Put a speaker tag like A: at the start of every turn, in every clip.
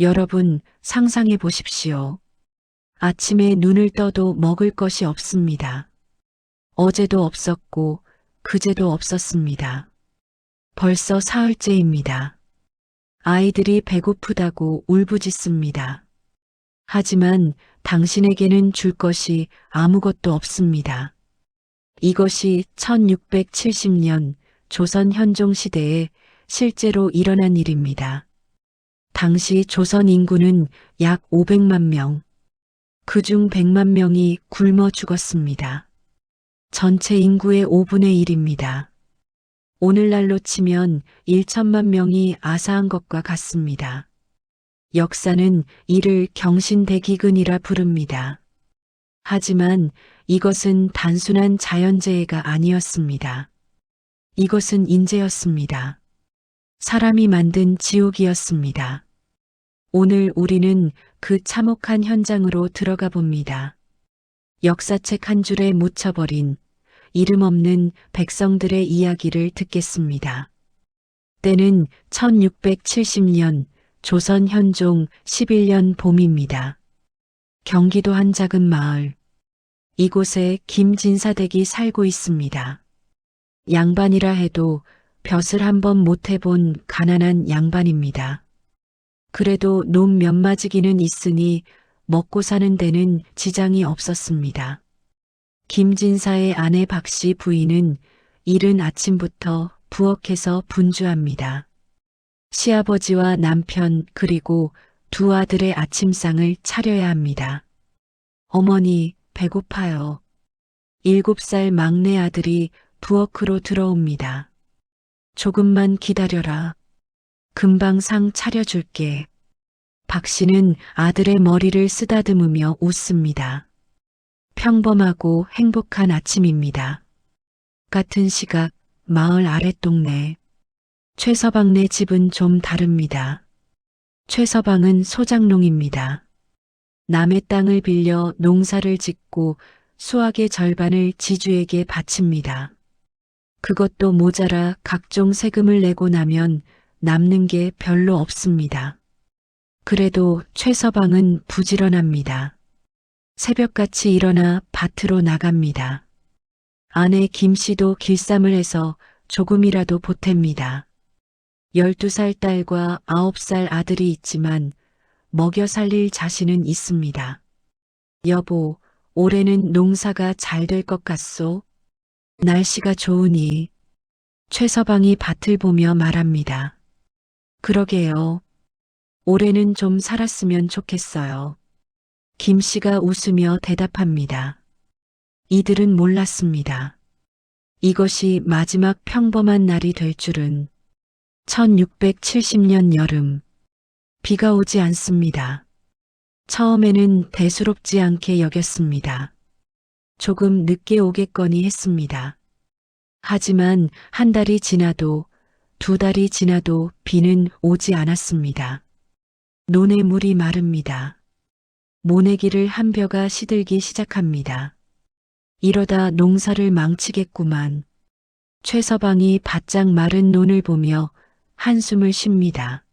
A: 여러분, 상상해 보십시오. 아침에 눈을 떠도 먹을 것이 없습니다. 어제도 없었고, 그제도 없었습니다. 벌써 사흘째입니다. 아이들이 배고프다고 울부짖습니다. 하지만 당신에게는 줄 것이 아무것도 없습니다. 이것이 1670년 조선 현종 시대에 실제로 일어난 일입니다. 당시 조선 인구는 약 500만 명, 그중 100만 명이 굶어 죽었습니다. 전체 인구의 5분의 1입니다. 오늘날로 치면 1천만 명이 아사한 것과 같습니다. 역사는 이를 경신대기근이라 부릅니다. 하지만 이것은 단순한 자연재해가 아니었습니다. 이것은 인재였습니다. 사람이 만든 지옥이었습니다. 오늘 우리는 그 참혹한 현장으로 들어가 봅니다. 역사책 한 줄에 묻혀버린 이름 없는 백성들의 이야기를 듣겠습니다. 때는 1670년 조선 현종 11년 봄입니다. 경기도 한 작은 마을. 이곳에 김진사댁이 살고 있습니다. 양반이라 해도 벼슬 한번 못 해본 가난한 양반입니다. 그래도 놈 몇 마지기는 있으니 먹고 사는 데는 지장이 없었습니다. 김진사의 아내 박씨 부인은 이른 아침부터 부엌에서 분주합니다. 시아버지와 남편 그리고 두 아들의 아침상을 차려야 합니다. 어머니, 배고파요. 7살 막내 아들이 부엌으로 들어옵니다. 조금만 기다려라. 금방 상 차려줄게. 박 씨는 아들의 머리를 쓰다듬으며 웃습니다. 평범하고 행복한 아침입니다. 같은 시각 마을 아랫동네. 최서방네 집은 좀 다릅니다. 최서방은 소작농입니다. 남의 땅을 빌려 농사를 짓고 수확의 절반을 지주에게 바칩니다. 그것도 모자라 각종 세금을 내고 나면 남는 게 별로 없습니다. 그래도 최서방은 부지런합니다. 새벽같이 일어나 밭으로 나갑니다. 아내 김씨도 길쌈을 해서 조금이라도 보탭니다. 12살 딸과 9살 아들이 있지만 먹여 살릴 자신은 있습니다. 여보, 올해는 농사가 잘 될 것 같소? 날씨가 좋으니. 최서방이 밭을 보며 말합니다. 그러게요. 올해는 좀 살았으면 좋겠어요. 김씨가 웃으며 대답합니다. 이들은 몰랐습니다. 이것이 마지막 평범한 날이 될 줄은. 1670년 여름. 비가 오지 않습니다. 처음에는 대수롭지 않게 여겼습니다. 조금 늦게 오겠거니 했습니다. 하지만 한 달이 지나도 2달이 지나도 비는 오지 않았습니다. 논의 물이 마릅니다. 모내기를 한 벼가 시들기 시작합니다. 이러다 농사를 망치겠구만. 최서방이 바짝 마른 논을 보며 한숨을 쉽니다.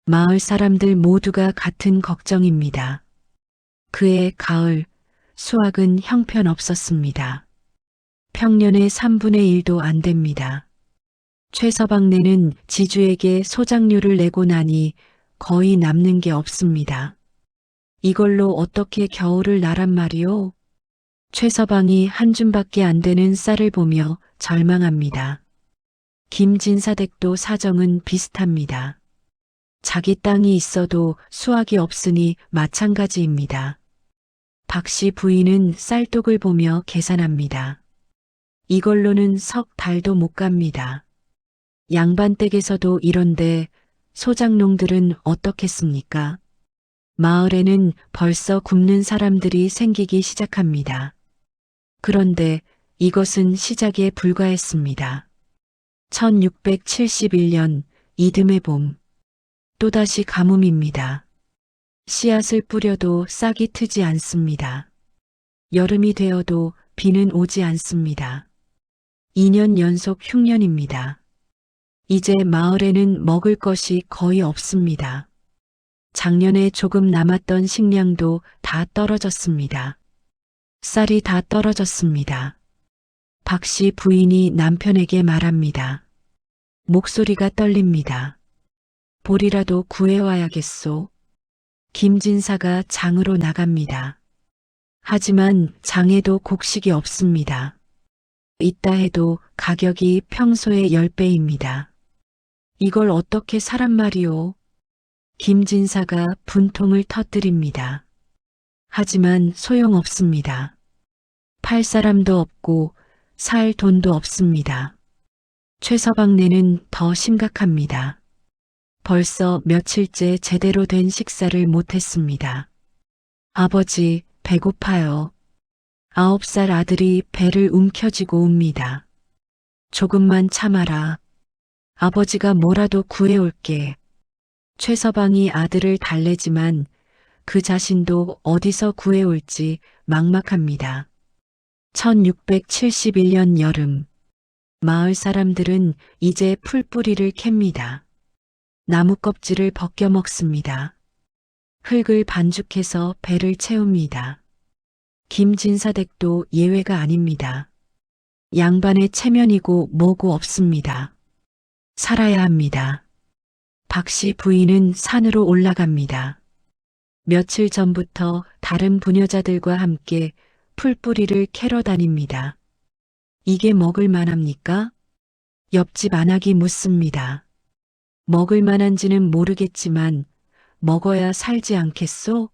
A: 마을 사람들 모두가 같은 걱정입니다. 그해 가을, 수확은 형편없었습니다. 평년의 3분의 1도 안 됩니다. 최서방네는 지주에게 소작료를 내고 나니 거의 남는 게 없습니다. 이걸로 어떻게 겨울을 나란 말이오? 최서방이 한 줌밖에 안 되는 쌀을 보며 절망합니다. 김진사댁도 사정은 비슷합니다. 자기 땅이 있어도 수확이 없으니 마찬가지입니다. 박씨 부인은 쌀독을 보며 계산합니다. 이걸로는 석 달도 못 갑니다. 양반댁에서도 이런데 소작농들은 어떻겠습니까? 마을에는 벌써 굶는 사람들이 생기기 시작합니다. 그런데 이것은 시작에 불과했습니다. 1671년 이듬해 봄. 또다시 가뭄입니다. 씨앗을 뿌려도 싹이 트지 않습니다. 여름이 되어도 비는 오지 않습니다. 2년 연속 흉년입니다. 이제 마을에는 먹을 것이 거의 없습니다. 작년에 조금 남았던 식량도 다 떨어졌습니다. 쌀이 다 떨어졌습니다. 박 씨 부인이 남편에게 말합니다. 목소리가 떨립니다. 보리라도 구해와야겠소. 김진사가 장으로 나갑니다. 하지만 장에도 곡식이 없습니다. 있다 해도 가격이 평소의 10배입니다. 이걸 어떻게 사란 말이오? 김진사가 분통을 터뜨립니다. 하지만 소용없습니다. 팔 사람도 없고 살 돈도 없습니다. 최서방네는 더 심각합니다. 벌써 며칠째 제대로 된 식사를 못했습니다. 아버지, 배고파요. 9살 아들이 배를 움켜쥐고 옵니다. 조금만 참아라. 아버지가 뭐라도 구해올게. 최서방이 아들을 달래지만 그 자신도 어디서 구해올지 막막합니다. 1671년 여름, 마을 사람들은 이제 풀뿌리를 캡니다. 나무 껍질을 벗겨 먹습니다. 흙을 반죽해서 배를 채웁니다. 김진사댁도 예외가 아닙니다. 양반의 체면이고 뭐고 없습니다. 살아야 합니다. 박씨 부인은 산으로 올라갑니다. 며칠 전부터 다른 부녀자들과 함께 풀뿌리를 캐러 다닙니다. 이게 먹을 만합니까? 옆집 안악이 묻습니다. 먹을 만한지는 모르겠지만 먹어야 살지 않겠소?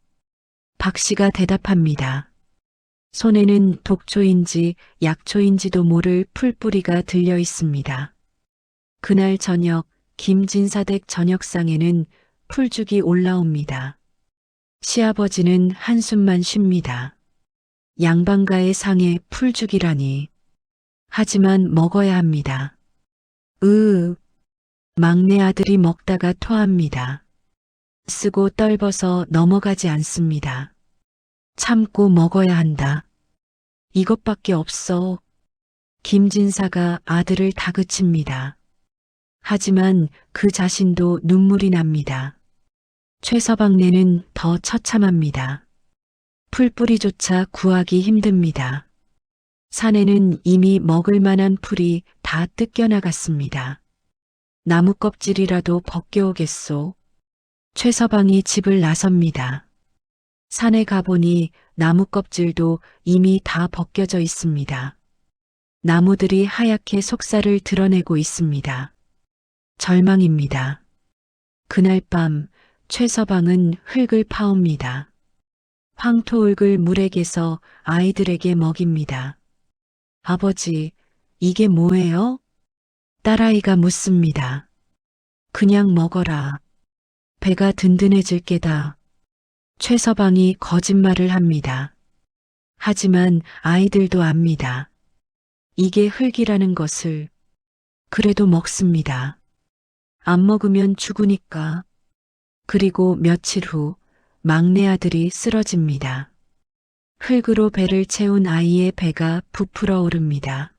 A: 박씨가 대답합니다. 손에는 독초인지 약초인지도 모를 풀뿌리가 들려 있습니다. 그날 저녁 김진사댁 저녁상에는 풀죽이 올라옵니다. 시아버지는 한숨만 쉽니다. 양반가의 상에 풀죽이라니. 하지만 먹어야 합니다. 막내 아들이 먹다가 토합니다. 쓰고 떨버서 넘어가지 않습니다. 참고 먹어야 한다. 이것밖에 없어. 김진사가 아들을 다그칩니다. 하지만 그 자신도 눈물이 납니다. 최서방네는 더 처참합니다. 풀뿌리조차 구하기 힘듭니다. 산에는 이미 먹을 만한 풀이 다 뜯겨나갔습니다. 나무 껍질이라도 벗겨오겠소. 최서방이 집을 나섭니다. 산에 가보니 나무 껍질도 이미 다 벗겨져 있습니다. 나무들이 하얗게 속살을 드러내고 있습니다. 절망입니다. 그날 밤 최서방은 흙을 파옵니다. 황토흙을 물에게서 아이들에게 먹입니다. 아버지, 이게 뭐예요? 딸아이가 묻습니다. 그냥 먹어라. 배가 든든해질 게다. 최서방이 거짓말을 합니다. 하지만 아이들도 압니다. 이게 흙이라는 것을. 그래도 먹습니다. 안 먹으면 죽으니까. 그리고 며칠 후 막내 아들이 쓰러집니다. 흙으로 배를 채운 아이의 배가 부풀어 오릅니다.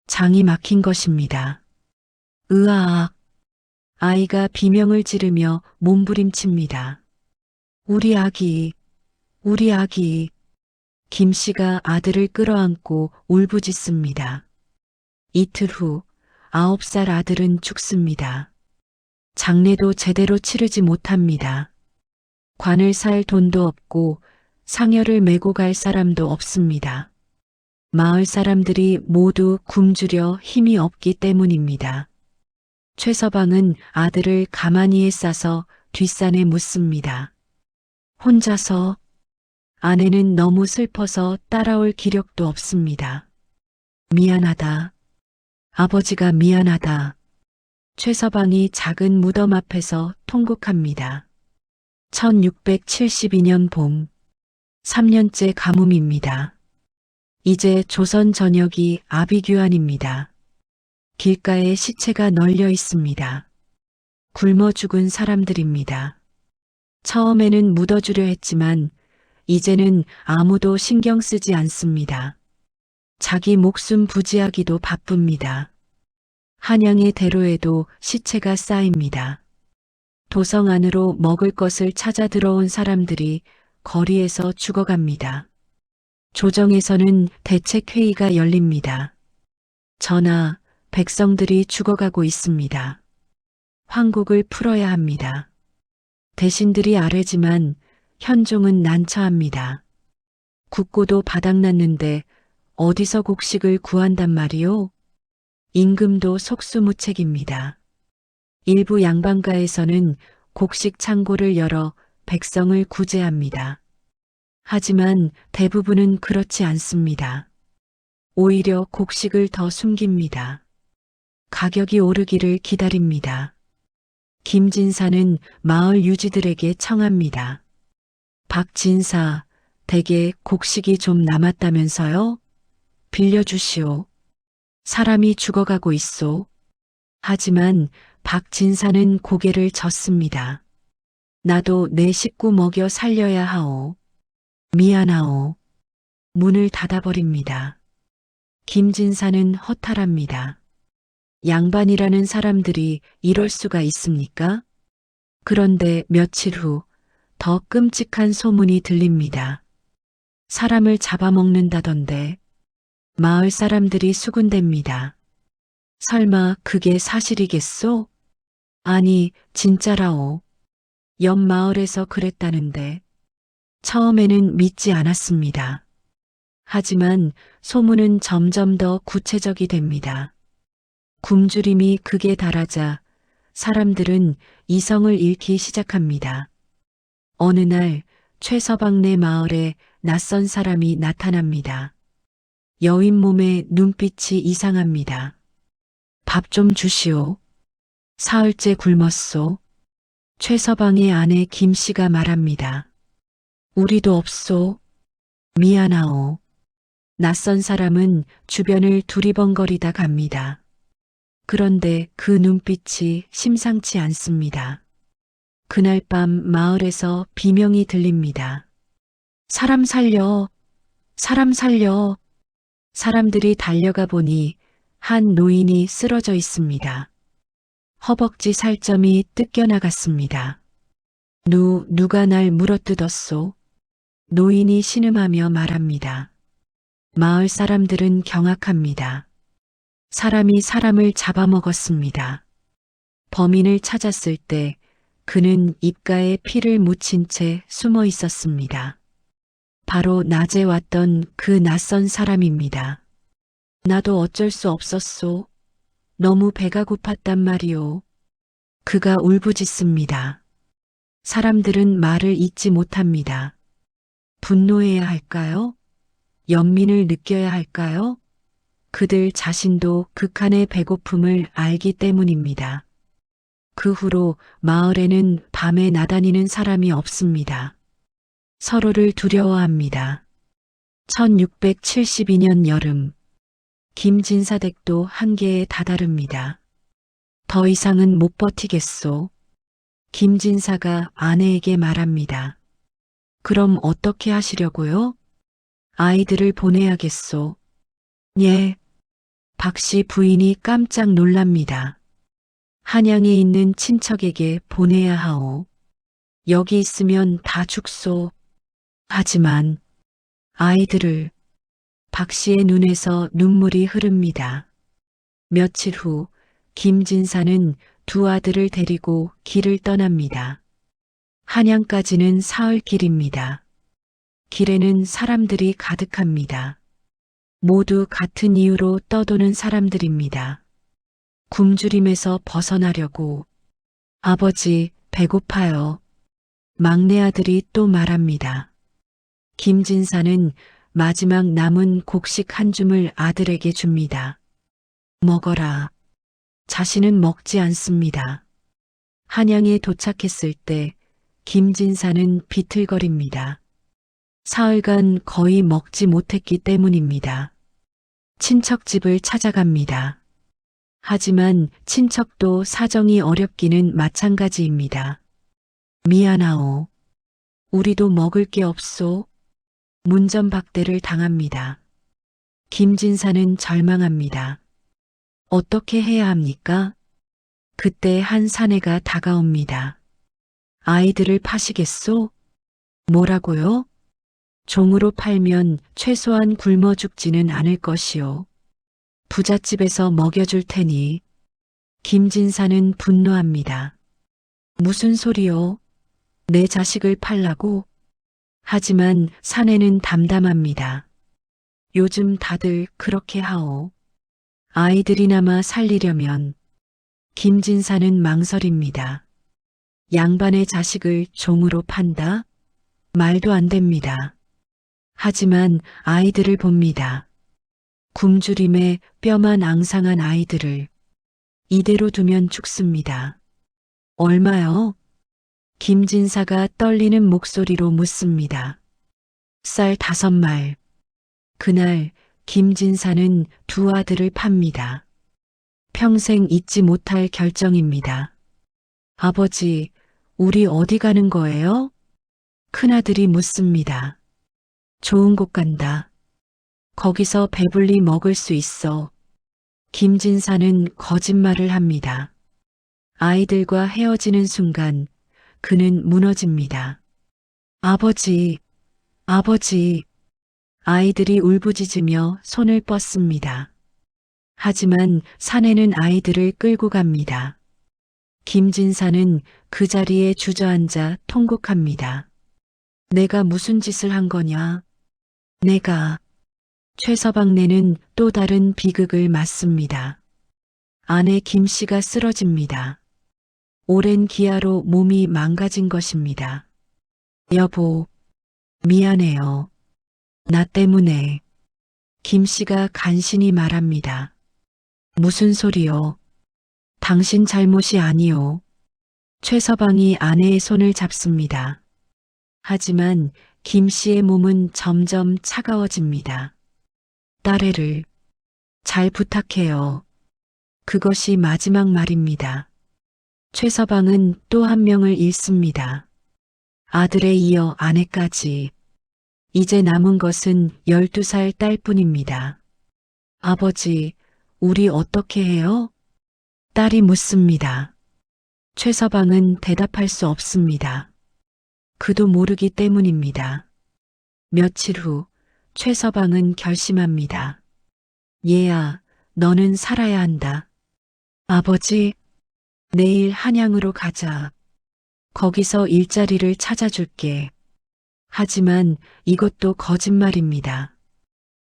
A: 장이 막힌 것입니다. 으아악. 아이가 비명을 지르며 몸부림칩니다. 우리 아기, 우리 아기. 김씨가 아들을 끌어안고 울부짖습니다. 이틀 후 9살 아들은 죽습니다. 장례도 제대로 치르지 못합니다. 관을 살 돈도 없고 상여를 메고 갈 사람도 없습니다. 마을 사람들이 모두 굶주려 힘이 없기 때문입니다. 최서방은 아들을 가마니에 싸서 뒷산에 묻습니다. 혼자서. 아내는 너무 슬퍼서 따라올 기력도 없습니다. 미안하다. 아버지가 미안하다. 최서방이 작은 무덤 앞에서 통곡합니다. 1672년 봄, 3년째 가뭄입니다. 이제 조선 전역이 아비규환입니다. 길가에 시체가 널려 있습니다. 굶어 죽은 사람들입니다. 처음에는 묻어주려 했지만 이제는 아무도 신경 쓰지 않습니다. 자기 목숨 부지하기도 바쁩니다. 한양의 대로에도 시체가 쌓입니다. 도성 안으로 먹을 것을 찾아 들어온 사람들이 거리에서 죽어갑니다. 조정에서는 대책회의가 열립니다. 전하, 백성들이 죽어가고 있습니다. 황국을 풀어야 합니다. 대신들이 아뢰지만 현종은 난처합니다. 국고도 바닥났는데 어디서 곡식을 구한단 말이오? 임금도 속수무책입니다. 일부 양반가에서는 곡식 창고를 열어 백성을 구제합니다. 하지만 대부분은 그렇지 않습니다. 오히려 곡식을 더 숨깁니다. 가격이 오르기를 기다립니다. 김진사는 마을 유지들에게 청합니다. 박진사, 댁에 곡식이 좀 남았다면서요? 빌려주시오. 사람이 죽어가고 있소. 하지만 박진사는 고개를 젓습니다. 나도 내 식구 먹여 살려야 하오. 미안하오. 문을 닫아버립니다. 김진사는 허탈합니다. 양반이라는 사람들이 이럴 수가 있습니까? 그런데 며칠 후 더 끔찍한 소문이 들립니다. 사람을 잡아먹는다던데. 마을 사람들이 수군댑니다. 설마 그게 사실이겠소? 아니, 진짜라오. 옆 마을에서 그랬다는데. 처음에는 믿지 않았습니다. 하지만 소문은 점점 더 구체적이 됩니다. 굶주림이 극에 달하자 사람들은 이성을 잃기 시작합니다. 어느 날 최서방네 마을에 낯선 사람이 나타납니다. 여인 몸에 눈빛이 이상합니다. 밥 좀 주시오. 사흘째 굶었소. 최서방의 아내 김씨가 말합니다. 우리도 없소. 미안하오. 낯선 사람은 주변을 두리번거리다 갑니다. 그런데 그 눈빛이 심상치 않습니다. 그날 밤 마을에서 비명이 들립니다. 사람 살려, 사람 살려. 사람들이 달려가 보니 한 노인이 쓰러져 있습니다. 허벅지 살점이 뜯겨나갔습니다. 누가 날 물어뜯었소? 노인이 신음하며 말합니다. 마을 사람들은 경악합니다. 사람이 사람을 잡아먹었습니다. 범인을 찾았을 때 그는 입가에 피를 묻힌 채 숨어 있었습니다. 바로 낮에 왔던 그 낯선 사람입니다. 나도 어쩔 수 없었소. 너무 배가 고팠단 말이오. 그가 울부짖습니다. 사람들은 말을 잇지 못합니다. 분노해야 할까요? 연민을 느껴야 할까요? 그들 자신도 극한의 배고픔을 알기 때문입니다. 그 후로 마을에는 밤에 나다니는 사람이 없습니다. 서로를 두려워합니다. 1672년 여름, 김진사 댁도 한계에 다다릅니다. 더 이상은 못 버티겠소. 김진사가 아내에게 말합니다. 그럼 어떻게 하시려고요? 아이들을 보내야겠소. 예. 박씨 부인이 깜짝 놀랍니다. 한양에 있는 친척에게 보내야 하오. 여기 있으면 다 죽소. 하지만 아이들을. 박씨의 눈에서 눈물이 흐릅니다. 며칠 후 김진사는 두 아들을 데리고 길을 떠납니다. 한양까지는 사흘 길입니다. 길에는 사람들이 가득합니다. 모두 같은 이유로 떠도는 사람들입니다. 굶주림에서 벗어나려고. 아버지, 배고파요. 막내 아들이 또 말합니다. 김진사는 마지막 남은 곡식 한 줌을 아들에게 줍니다. 먹어라. 자신은 먹지 않습니다. 한양에 도착했을 때 김진사는 비틀거립니다. 사흘간 거의 먹지 못했기 때문입니다. 친척 집을 찾아갑니다. 하지만 친척도 사정이 어렵기는 마찬가지입니다. 미안하오. 우리도 먹을 게 없소. 문전박대를 당합니다. 김진사는 절망합니다. 어떻게 해야 합니까? 그때 한 사내가 다가옵니다. 아이들을 파시겠소? 뭐라고요? 종으로 팔면 최소한 굶어 죽지는 않을 것이오. 부잣집에서 먹여줄 테니. 김진사는 분노합니다. 무슨 소리요? 내 자식을 팔라고? 하지만 사내는 담담합니다. 요즘 다들 그렇게 하오. 아이들이나마 살리려면. 김진사는 망설입니다. 양반의 자식을 종으로 판다? 말도 안 됩니다. 하지만 아이들을 봅니다. 굶주림에 뼈만 앙상한 아이들을 이대로 두면 죽습니다. 얼마요? 김진사가 떨리는 목소리로 묻습니다. 쌀 5말. 그날 김진사는 두 아들을 팝니다. 평생 잊지 못할 결정입니다. 아버지, 우리 어디 가는 거예요? 큰아들이 묻습니다. 좋은 곳 간다. 거기서 배불리 먹을 수 있어. 김진사는 거짓말을 합니다. 아이들과 헤어지는 순간 그는 무너집니다. 아버지, 아버지. 아이들이 울부짖으며 손을 뻗습니다. 하지만 사내는 아이들을 끌고 갑니다. 김진사는 그 자리에 주저앉아 통곡합니다. 내가 무슨 짓을 한 거냐? 내가. 최서방네는 또 다른 비극을 맞습니다. 아내 김씨가 쓰러집니다. 오랜 기아로 몸이 망가진 것입니다. 여보, 미안해요. 나 때문에. 김씨가 간신히 말합니다. 무슨 소리요? 당신 잘못이 아니오. 최서방이 아내의 손을 잡습니다. 하지만 김씨의 몸은 점점 차가워집니다. 딸애를 잘 부탁해요. 그것이 마지막 말입니다. 최서방은 또 한 명을 잃습니다. 아들에 이어 아내까지. 이제 남은 것은 12살 딸뿐입니다. 아버지, 우리 어떻게 해요? 딸이 묻습니다. 최서방은 대답할 수 없습니다. 그도 모르기 때문입니다. 며칠 후 최서방은 결심합니다. 얘야, 너는 살아야 한다. 아버지, 내일 한양으로 가자. 거기서 일자리를 찾아줄게. 하지만 이것도 거짓말입니다.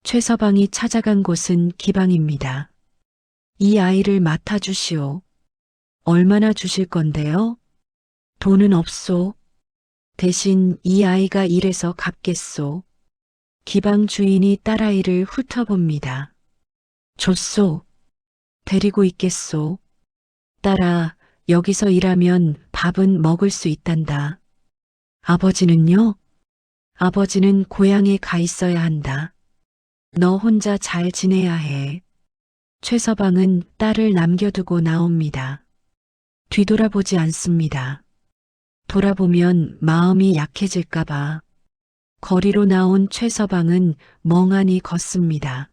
A: 최서방이 찾아간 곳은 기방입니다. 이 아이를 맡아주시오. 얼마나 주실 건데요? 돈은 없소. 대신 이 아이가 일해서 갚겠소. 기방 주인이 딸아이를 훑어봅니다. 줬소. 데리고 있겠소. 딸아, 여기서 일하면 밥은 먹을 수 있단다. 아버지는요? 아버지는 고향에 가 있어야 한다. 너 혼자 잘 지내야 해. 최서방은 딸을 남겨두고 나옵니다. 뒤돌아보지 않습니다. 돌아보면 마음이 약해질까봐. 거리로 나온 최서방은 멍하니 걷습니다.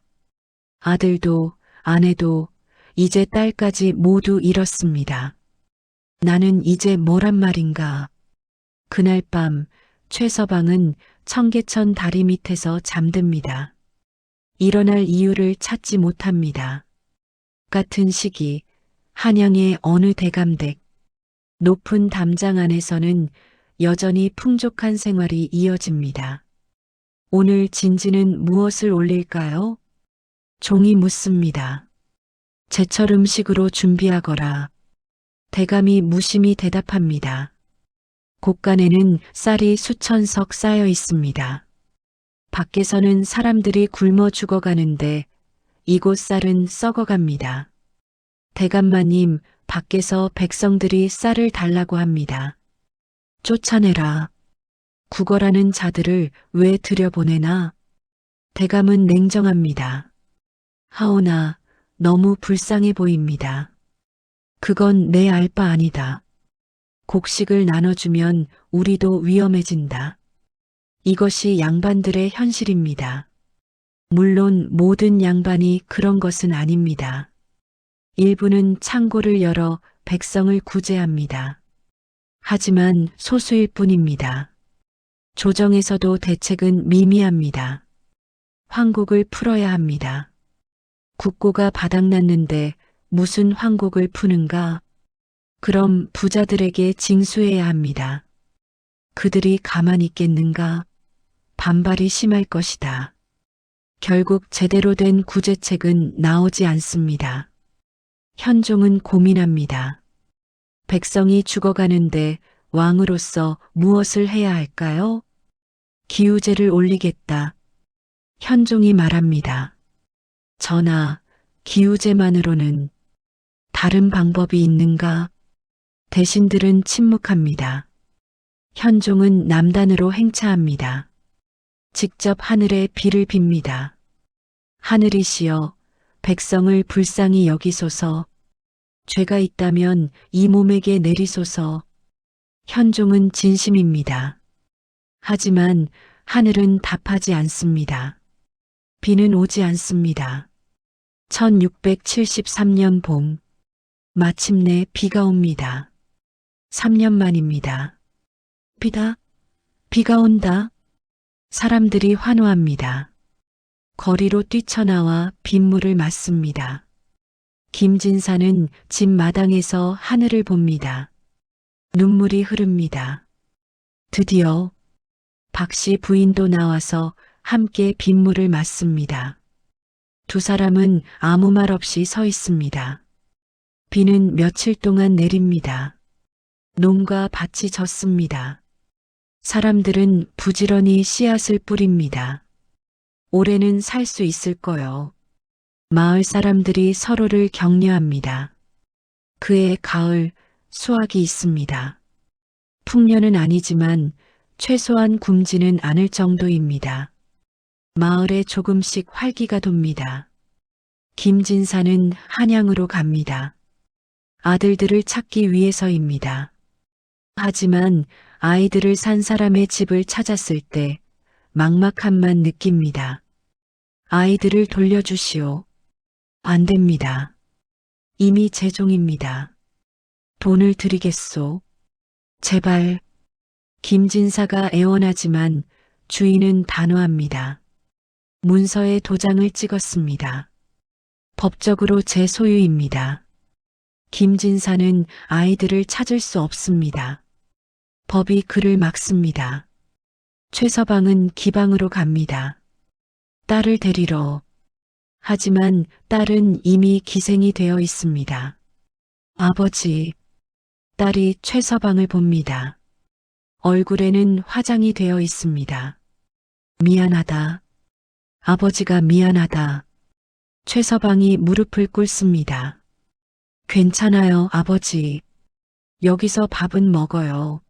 A: 아들도 아내도 이제 딸까지 모두 잃었습니다. 나는 이제 뭐란 말인가. 그날 밤 최서방은 청계천 다리 밑에서 잠듭니다. 일어날 이유를 찾지 못합니다. 같은 시기 한양의 어느 대감댁 높은 담장 안에서는 여전히 풍족한 생활이 이어집니다. 오늘 진지는 무엇을 올릴까요? 종이 묻습니다. 제철 음식으로 준비하거라. 대감이 무심히 대답합니다. 곳간에는 쌀이 수천 석 쌓여 있습니다. 밖에서는 사람들이 굶어 죽어가는데 이곳 쌀은 썩어갑니다. 대감마님, 밖에서 백성들이 쌀을 달라고 합니다. 쫓아내라. 구걸하는 자들을 왜 들여보내나? 대감은 냉정합니다. 하오나, 너무 불쌍해 보입니다. 그건 내 알 바 아니다. 곡식을 나눠주면 우리도 위험해진다. 이것이 양반들의 현실입니다. 물론 모든 양반이 그런 것은 아닙니다. 일부는 창고를 열어 백성을 구제합니다. 하지만 소수일 뿐입니다. 조정에서도 대책은 미미합니다. 황곡을 풀어야 합니다. 국고가 바닥났는데 무슨 황곡을 푸는가? 그럼 부자들에게 징수해야 합니다. 그들이 가만히 있겠는가? 반발이 심할 것이다. 결국 제대로 된 구제책은 나오지 않습니다. 현종은 고민합니다. 백성이 죽어가는데 왕으로서 무엇을 해야 할까요? 기우제를 올리겠다. 현종이 말합니다. 전하, 기우제만으로는 다른 방법이 있는가? 대신들은 침묵합니다. 현종은 남단으로 행차합니다. 직접 하늘에 비를 빕니다. 하늘이시여, 백성을 불쌍히 여기소서. 죄가 있다면 이 몸에게 내리소서. 현종은 진심입니다. 하지만 하늘은 답하지 않습니다. 비는 오지 않습니다. 1673년 봄, 마침내 비가 옵니다. 3년 만입니다. 비가 온다. 사람들이 환호합니다. 거리로 뛰쳐나와 빗물을 맞습니다. 김진사는 집 마당에서 하늘을 봅니다. 눈물이 흐릅니다. 드디어 박씨 부인도 나와서 함께 빗물을 맞습니다. 두 사람은 아무 말 없이 서 있습니다. 비는 며칠 동안 내립니다. 농가 밭이 젖습니다. 사람들은 부지런히 씨앗을 뿌립니다. 올해는 살 수 있을 거요. 마을 사람들이 서로를 격려합니다. 그해 가을 수확이 있습니다. 풍년은 아니지만 최소한 굶지는 않을 정도입니다. 마을에 조금씩 활기가 돕니다. 김진사는 한양으로 갑니다. 아들들을 찾기 위해서입니다. 하지만 아이들을 산 사람의 집을 찾았을 때 막막함만 느낍니다. 아이들을 돌려주시오. 안 됩니다. 이미 제 종입니다. 돈을 드리겠소. 제발. 김진사가 애원하지만 주인은 단호합니다. 문서에 도장을 찍었습니다. 법적으로 제 소유입니다. 김진사는 아이들을 찾을 수 없습니다. 법이 그를 막습니다. 최서방은 기방으로 갑니다. 딸을 데리러. 하지만 딸은 이미 기생이 되어 있습니다. 아버지. 딸이 최서방을 봅니다. 얼굴에는 화장이 되어 있습니다. 미안하다. 아버지가 미안하다. 최서방이 무릎을 꿇습니다. 괜찮아요, 아버지. 여기서 밥은 먹어요.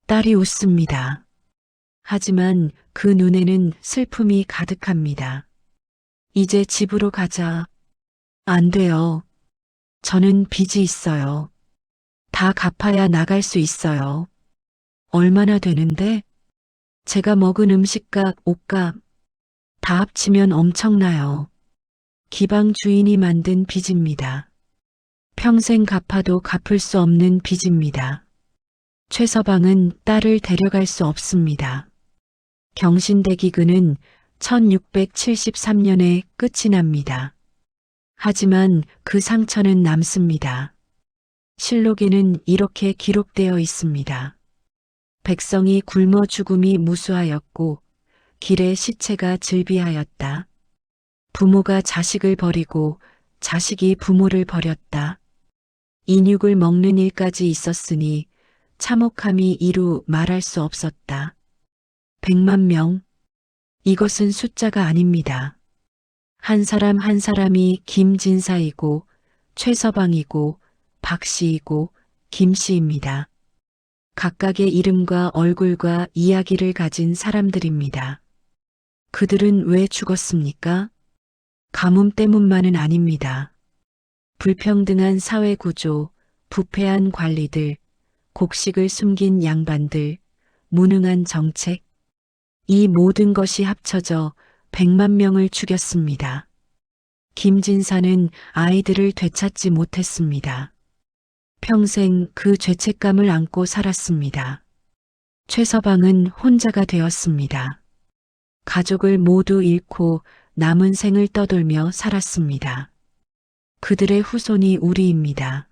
A: 딸이 웃습니다. 하지만 그 눈에는 슬픔이 가득합니다. 이제 집으로 가자. 안 돼요. 저는 빚이 있어요. 다 갚아야 나갈 수 있어요. 얼마나 되는데? 제가 먹은 음식값, 옷값 다 합치면 엄청나요. 기방 주인이 만든 빚입니다. 평생 갚아도 갚을 수 없는 빚입니다. 최서방은 딸을 데려갈 수 없습니다. 경신대기근은 1673년에 끝이 납니다. 하지만 그 상처는 남습니다. 실록에는 이렇게 기록되어 있습니다. 백성이 굶어 죽음이 무수하였고 길에 시체가 즐비하였다. 부모가 자식을 버리고 자식이 부모를 버렸다. 인육을 먹는 일까지 있었으니 참혹함이 이루 말할 수 없었다. 100만 명. 이것은 숫자가 아닙니다. 한 사람 한 사람이 김진사이고 최서방이고 박씨이고 김씨입니다. 각각의 이름과 얼굴과 이야기를 가진 사람들입니다. 그들은 왜 죽었습니까? 가뭄 때문만은 아닙니다. 불평등한 사회 구조, 부패한 관리들, 곡식을 숨긴 양반들, 무능한 정책, 이 모든 것이 합쳐져 100만 명을 죽였습니다. 김진사는 아이들을 되찾지 못했습니다. 평생 그 죄책감을 안고 살았습니다. 최서방은 혼자가 되었습니다. 가족을 모두 잃고 남은 생을 떠돌며 살았습니다. 그들의 후손이 우리입니다.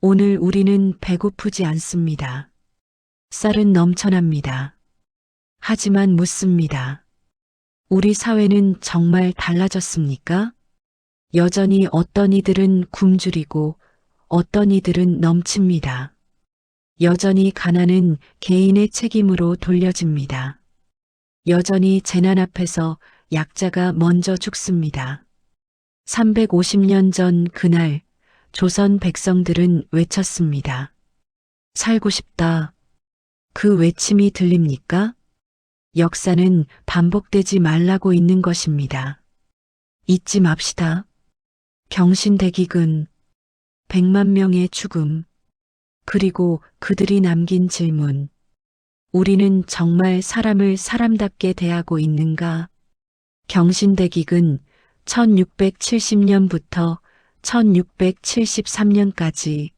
A: 오늘 우리는 배고프지 않습니다. 쌀은 넘쳐납니다. 하지만 묻습니다. 우리 사회는 정말 달라졌습니까? 여전히 어떤 이들은 굶주리고 어떤 이들은 넘칩니다. 여전히 가난은 개인의 책임으로 돌려집니다. 여전히 재난 앞에서 약자가 먼저 죽습니다. 350년 전 그날 조선 백성들은 외쳤습니다. 살고 싶다. 그 외침이 들립니까? 역사는 반복되지 말라고 있는 것입니다. 잊지 맙시다. 경신대기근, 100만 명의 죽음, 그리고 그들이 남긴 질문. 우리는 정말 사람을 사람답게 대하고 있는가? 경신대기근 1670년부터 1673년까지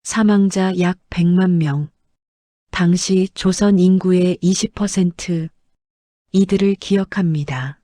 A: 사망자 약 100만 명. 당시 조선 인구의 20%, 이들을 기억합니다.